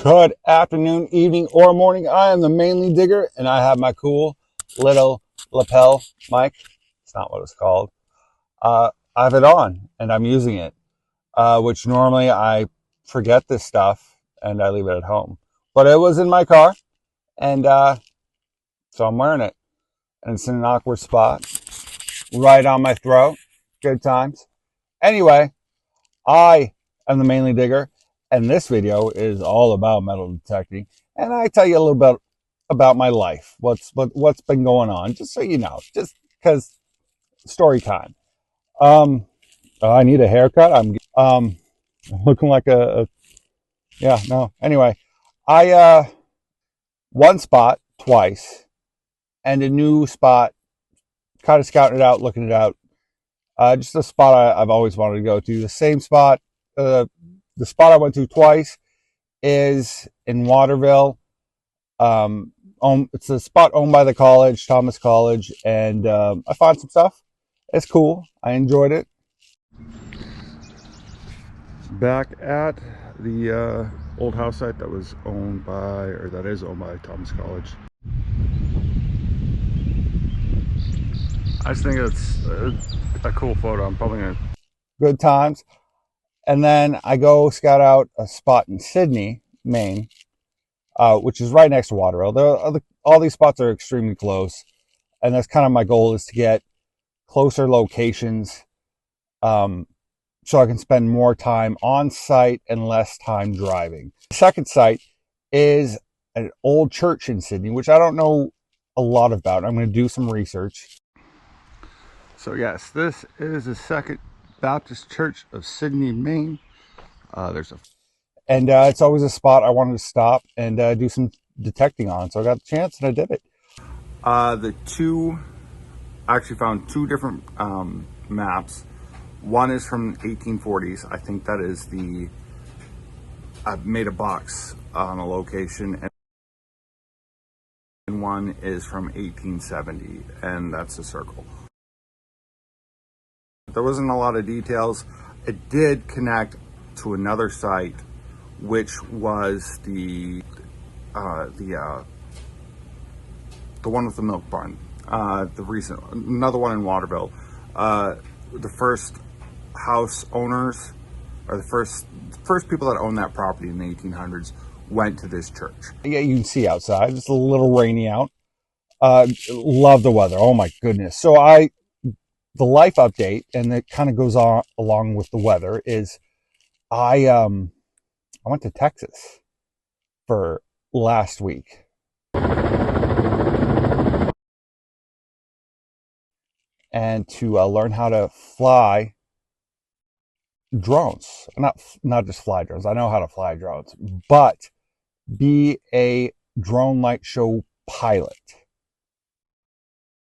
Good afternoon, evening, or morning. I am the Mainly Digger, and I have my cool little lapel mic. It's not what it's called. I have it on, and I'm using it, which normally I forget this stuff, and I leave it at home. But it was in my car, and so I'm wearing it. And it's in an awkward spot, right on my throat. Good times. Anyway, I am the Mainly Digger, and this video is all about metal detecting. And I tell you a little bit about my life, what's been going on, just so you know, just because story time. I need a haircut. I'm looking like a yeah, no. Anyway, I one spot twice, and a new spot, kind of scouting it out, looking it out. Just a spot I've always wanted to go to. The same spot, the spot I went to twice is in Waterville. It's a spot owned by the college, Thomas College, and I found some stuff. It's cool. I enjoyed it. Back at the old house site that was owned by, or that is owned by Thomas College. I just think it's a cool photo. I'm probably gonna good times. And then I go scout out a spot in Sydney, Maine, which is right next to Waterville. All these spots are extremely close, and that's kind of my goal, is to get closer locations, so I can spend more time on site and less time driving. The second site is an old church in Sydney, which I don't know a lot about. I'm going to do some research. So yes, this is the Second Baptist Church of Sydney, Maine. It's always a spot I wanted to stop and do some detecting on. So I got the chance and I did it. I actually found two different maps. One is from 1840s. I think that is I made a box on a location, and one is from 1870, and that's a circle. There wasn't a lot of details. It did connect to another site, which was the one with the milk barn. Another one in Waterville. The first house owners, or the first people that owned that property in the 1800s, went to this church. Yeah, you can see outside. It's a little rainy out. Love the weather. Oh my goodness. So the life update, and it kind of goes on along with the weather, is I went to Texas for last week. And to learn how to fly drones. Not just fly drones. I know how to fly drones, but be a drone light show pilot,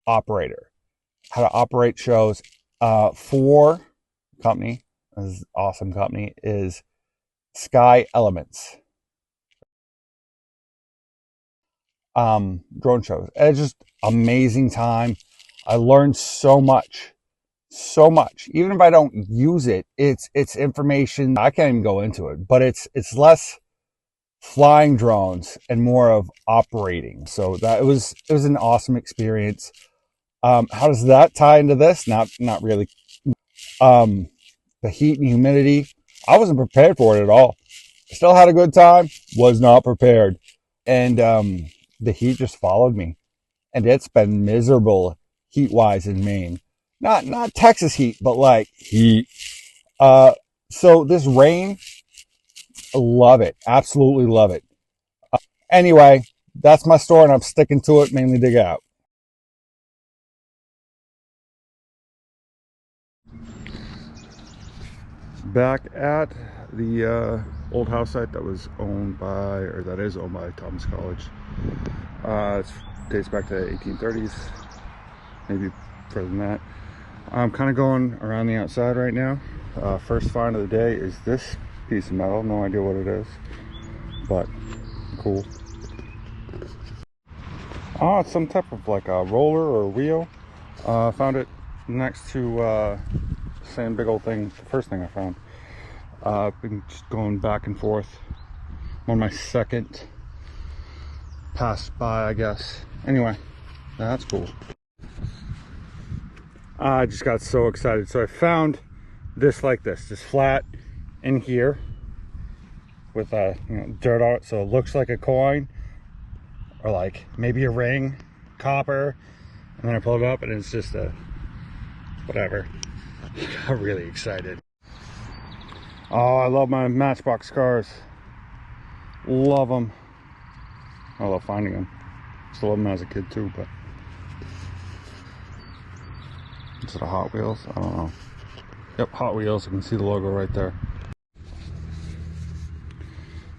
operator. How to operate shows for company, this is awesome company, is Sky Elements. Drone shows. It's just amazing time. I learned so much. Even if I don't use it, it's information. I can't even go into it, but it's less flying drones and more of operating. So that it was an awesome experience. How does that tie into this? Not really. The heat and humidity, I wasn't prepared for it at all. Still had a good time, was not prepared. And the heat just followed me. And it's been miserable heat-wise in Maine. Not Texas heat, but like heat. So this rain, love it. Absolutely love it. Anyway, that's my story, and I'm sticking to it. Mainly dig out. Back at the old house site that was owned by, or that is owned by Thomas College. It dates back to the 1830s, maybe further than that. I'm kind of going around the outside right now. First find of the day is this piece of metal. No idea what it is, but cool. Oh, it's some type of like a roller or a wheel. Found it next to same big old thing, the first thing I found. Been just going back and forth on my second pass by, I guess. Anyway, that's cool. I just got so excited. So I found this like this flat in here with dirt on it, so it looks like a coin or like maybe a ring, copper. And then I pulled it up and it's just a whatever. I got really excited. Oh, I love my Matchbox cars. Love them. I love finding them. Still love them as a kid too, but is it a Hot Wheels? I don't know. Yep, Hot Wheels. You can see the logo right there.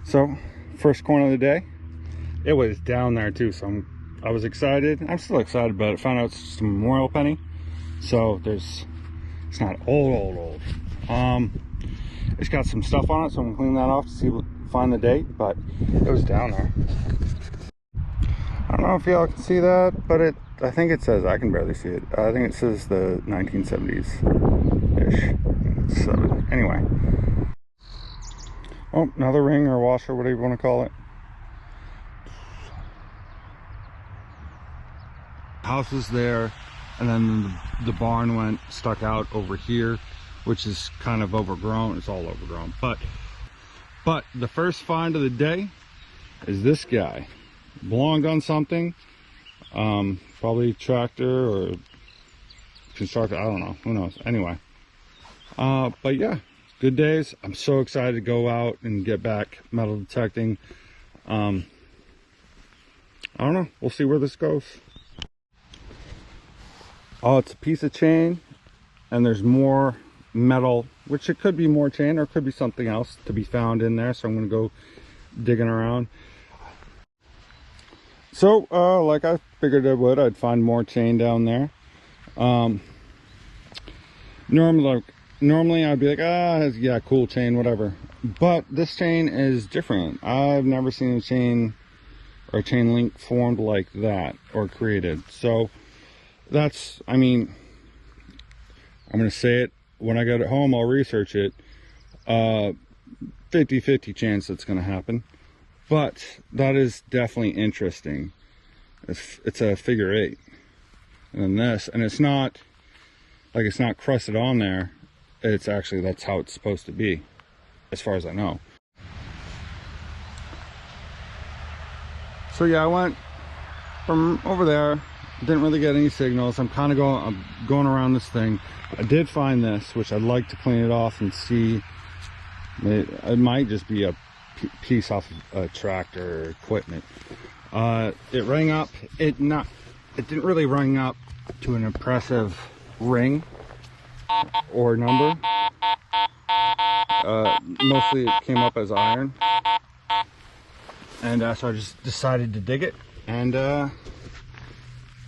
So, first coin of the day. It was down there too, so I was excited. I'm still excited about it. Found out it's just a memorial penny. So it's not old. It's got some stuff on it, so I'm gonna clean that off to see find the date, but it was down there. I don't know if y'all can see that, but I think it says, I can barely see it. I think it says the 1970s-ish. So, anyway. Oh, another ring or washer, whatever you want to call it. House is there, and then the barn stuck out over here, which is kind of overgrown. It's all overgrown. But the first find of the day is this guy. Belonged on something, probably tractor or constructor, I don't know, who knows. Anyway, but yeah, good days. I'm so excited to go out and get back metal detecting. I don't know, we'll see where this goes. Oh, it's a piece of chain and there's more metal, which it could be more chain or it could be something else to be found in there, so I'm gonna go digging around. So, like I figured I would, I'd find more chain down there. Normally I'd be like, yeah, cool chain, whatever. But this chain is different. I've never seen a chain or a chain link formed like that or created. So that's, I mean, I'm gonna say it when I get it home. I'll research it. 50-50 chance that's gonna happen. But that is definitely interesting. It's a figure 8. And then this, and it's not like it's not crusted on there. It's actually, that's how it's supposed to be, as far as I know. So yeah, I went from over there, didn't really get any signals. I'm going around this thing. I did find this, which I'd like to clean it off and see. It might just be a piece off of a tractor or equipment. It rang up. It didn't really ring up to an impressive ring or number. Mostly it came up as iron, and so I just decided to dig it, and this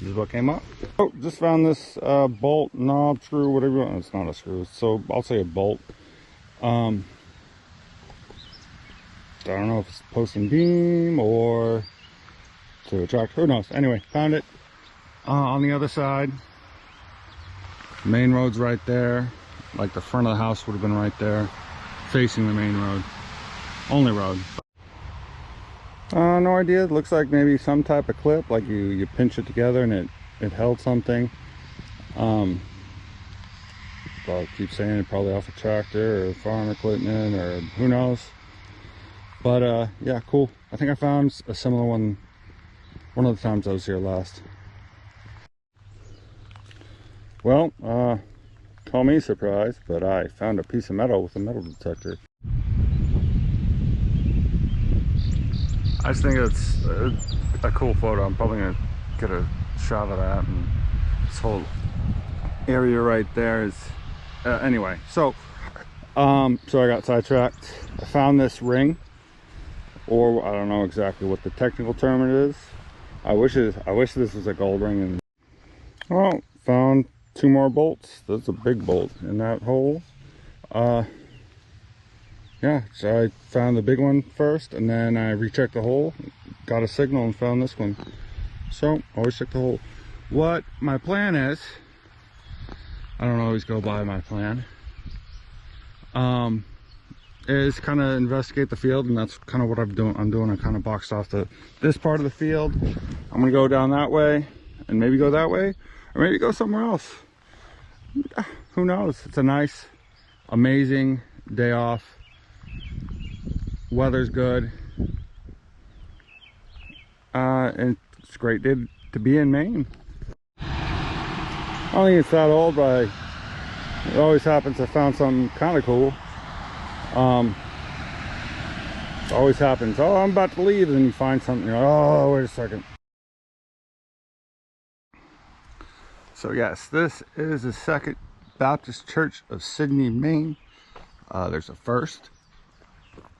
is what came up. Oh, just found this bolt, knob, screw, whatever you want. It's not a screw, so I'll say a bolt. I don't know if it's post and beam or to a tractor, who knows. Anyway, found it on the other side. Main road's right there. Like the front of the house would have been right there, facing the main road. Only road. No idea. It looks like maybe some type of clip, like you pinch it together and it held something. But I keep saying it, probably off a tractor or farm equipment or who knows. But yeah, cool. I think I found a similar one of the times I was here last. Well, call me surprised, but I found a piece of metal with a metal detector. I just think it's a cool photo. I'm probably gonna get a shot of that, and this whole area right there is anyway. So I got sidetracked. I found this ring, or I don't know exactly what the technical term it is. I wish this was a gold ring. And well, found 2 more bolts. That's a big bolt in that hole. Yeah, so I found the big one first, and then I rechecked the hole, got a signal, and found this one. So always check the hole. What my plan is, I don't always go by my plan, is kind of investigate the field, and that's kind of what I'm doing. I kind of boxed off this part of the field. I'm gonna go down that way and maybe go that way, or maybe go somewhere else. Who knows? It's a nice, amazing day off. Weather's good, and it's a great day to be in Maine. I don't think it's that old, but it always happens I found something kind of cool. It always happens. Oh, I'm about to leave, and you find something. You're like, oh, wait a second. So yes, this is the Second Baptist Church of Sydney, Maine. There's a first.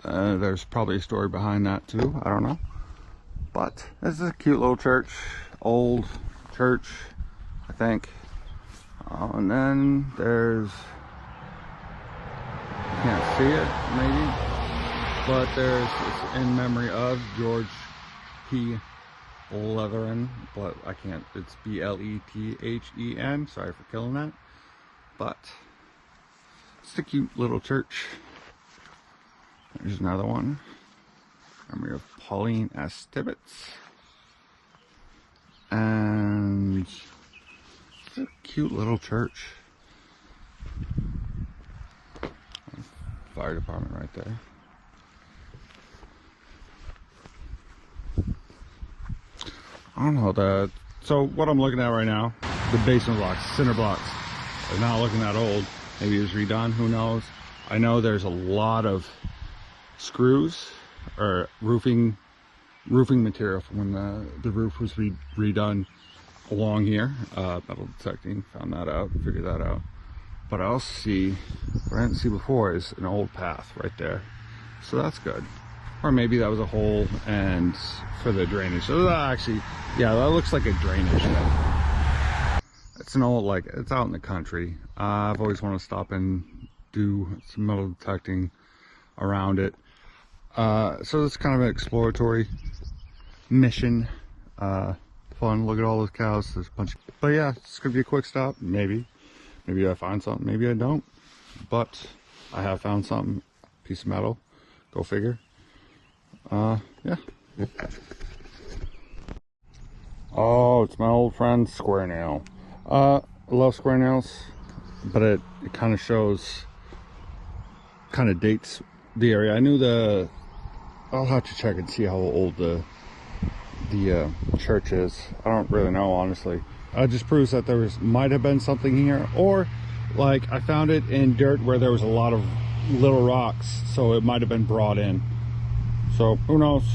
There's probably a story behind that too. I don't know. But this is a cute little church, old church, I think. And then there's, can't see it maybe, but it's in memory of George P. Blethren, but I can't, it's B-L-E-T-H-E-N, sorry for killing that, but it's a cute little church. There's another one, memory of Pauline S. Tibbetts, and it's a cute little church. Fire department right there. I don't know, so what I'm looking at right now, the basement blocks, cinder blocks, they're not looking that old. Maybe it was redone, who knows. I know there's a lot of screws or roofing material from when the roof was redone along here. Metal detecting, found that out, figured that out. But I also see, what I didn't see before is an old path right there. So that's good. Or maybe that was a hole and for the drainage. So that actually, yeah, that looks like a drainage thing. It's an old, like, it's out in the country. I've always wanted to stop and do some metal detecting around it. So it's kind of an exploratory mission. Fun, look at all those cows. There's a bunch of, but yeah, it's gonna be a quick stop. Maybe I find something, maybe I don't. But I have found something, piece of metal. Go figure. Yeah. Oh, it's my old friend Square Nail. I love square nails, but it kind of shows, kind of dates the area. I knew I'll have to check and see how old the church is. I don't really know, honestly. It just proves that there might have been something here, or like I found it in dirt where there was a lot of little rocks, so it might have been brought in. So who knows?